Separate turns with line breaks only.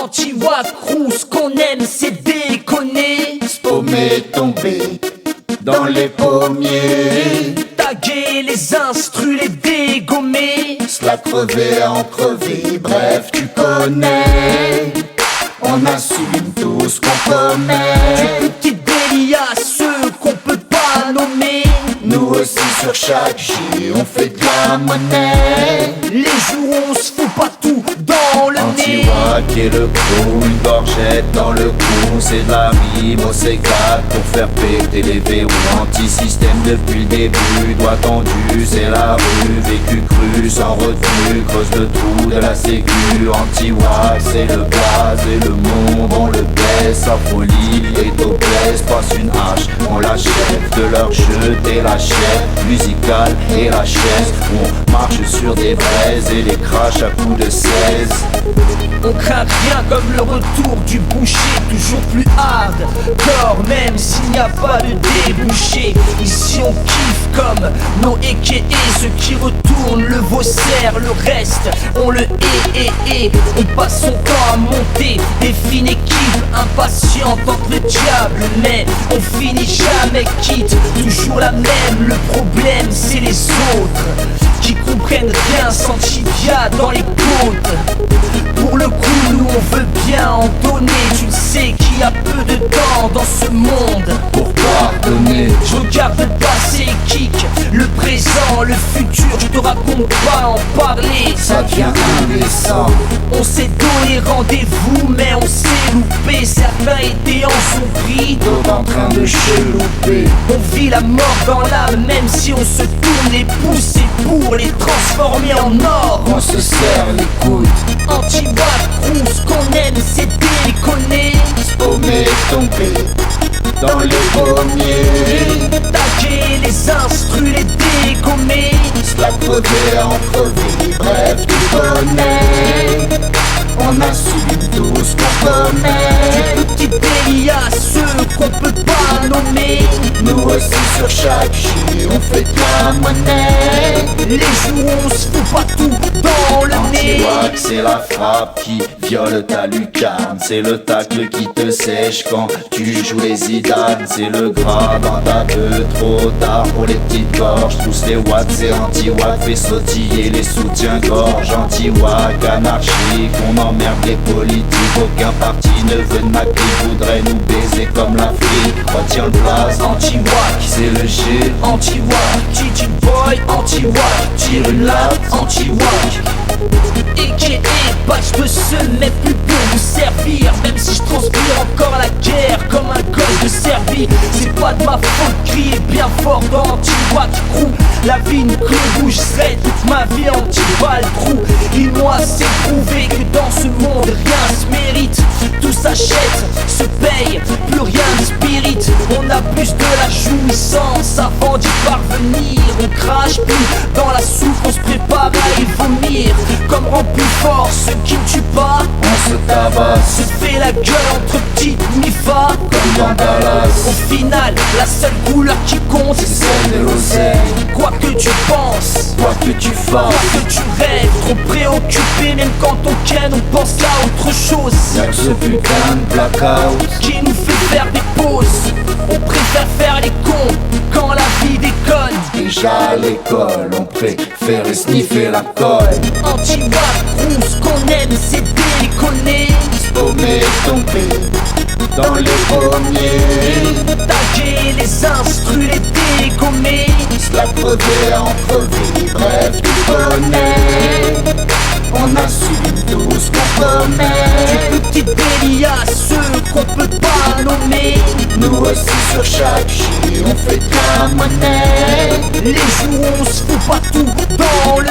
Anti-Wack Crew, ce qu'on aime c'est déconner.
Spaumer, tomber dans les pommiers,
Taguer les instrus, les dégommer.
se la crever, en crever, bref tu connais. On assume tout ce qu'on commet.
Du petit délit à ceux qu'on peut pas nommer.
Nous aussi sur chaque J on fait de la monnaie.
Les jours où on se fout pas tout dans le nez.
Anti-Wack et le crew, une gorgette dans le cou. C'est de la rime au C4 pour faire péter les verrous. Anti-système depuis le début, doigt tendu, c'est la rue. Vécu cru, sans retenue, creuse le trou de la sécu. Anti-Wack, c'est le gaz et le monde, on le baisse. Sa folie est au blesse, passe une hache, on l'achève de leur jeter la chaise musicale et la chaise. On marche sur des braises et les crache à coups de 16.
On craint rien comme le retour du boucher, toujours plus hard corps, même s'il n'y a pas de débouché. Ici on kiffe comme nos aka, ceux qui retournent le vaussaire, le reste on le hait. On passe son temps à monter des fines équipes impatientes entre le diable, mais on finit jamais quitte. Toujours la même, le problème c'est les autres qui comprennent rien sans tibia dans les côtes. Pour le coup, nous on veut bien en donner. Tu le sais qu'il y a peu de temps dans ce monde
Pour pardonner,
je regarde le passé et kick le présent, le futur, je te raconte pas en parler.
ça devient indécent.
On s'est donné rendez-vous mais on s'est loupé. Certains étaient en son prix,
D'autres en train de chelouper.
on vit la mort dans l'âme même si on se tourne les pouces. C'est pour les transformer en or.
On se serre les coudes,
Anti-Wack Crew, ce qu'on aime c'est déconner.
spaumer, tomber dans les pommiers,
Taguer les instrus, les dégommer.
se la crever, en crever, bref tu connais. On assume tout ce qu'on commet.
Petit délit à ceux qu'on peut pas nommer.
Nous aussi sur chaque J on fait de la monnaie.
Les jours où on se fout pas tout dans le nez.
Anti-Wack, c'est la frappe qui viole ta lucarne. C'est le tacle qui te sèche quand tu joues les Zidane. C'est le gras dans ta queue, trop tard pour les petites gorges. Tous les watts, c'est Anti-Wack, fait sautiller les soutiens-gorge. Anti-Wack, anarchique, on emmerde les politiques. Aucun parti ne veut de ma clique, voudrait nous baiser comme l'Afrique. Retiens le blaze,
Anti-Wack,
c'est le G.
Anti-Wack, Gigi Boy, Anti-Wack,
Tire une latte,
Anti-Wack. A.K.A. patch de ce n'est plus pour vous servir. Même si je transpire encore la guerre comme un gosse de Serbie. C'est pas de ma faute, crier bien fort dans Anti-Wack Crew. La vie une clé où je serai toute ma vie anti-Wack Crew. Ils m'ont assez prouvé que dans ce monde rien se mérite. Tout s'achète, se paye, plus rien ne spirit. On abuse de la jouissance avant d'y parvenir. On crache plus dans la soupe, on se prépare à y vomir. Comme rend plus fort ceux qui ne tuent pas,
On se tabasse,
se fait la gueule entre petites Mifa.
comme dans Dallas.
Au final, la seule couleur qui compte
C'est celle de l'oseille,
quoi que tu penses,
quoi que tu
quoi
fasses.
que tu rêves. Trop préoccupé, même quand on ken, on pense à autre chose
Y'a que ce putain de blackout
qui nous fait faire des pauses. On préfère faire les cons quand la vie déconne.
déjà à l'école, on préfère sniffer la colle.
Anti-Wack Crew, ce qu'on aime c'est déconner.
Spaumer, tomber dans les pommiers,
Taguer les instrus, les dégommer.
se la crever, en crever, bref tu connais. On assume tout ce qu'on commet.
Petit délit à ceux qu'on peut pas nommer.
Nous aussi sur chaque J on fait de la monnaie.
Les jours où on se fout pas tout dans le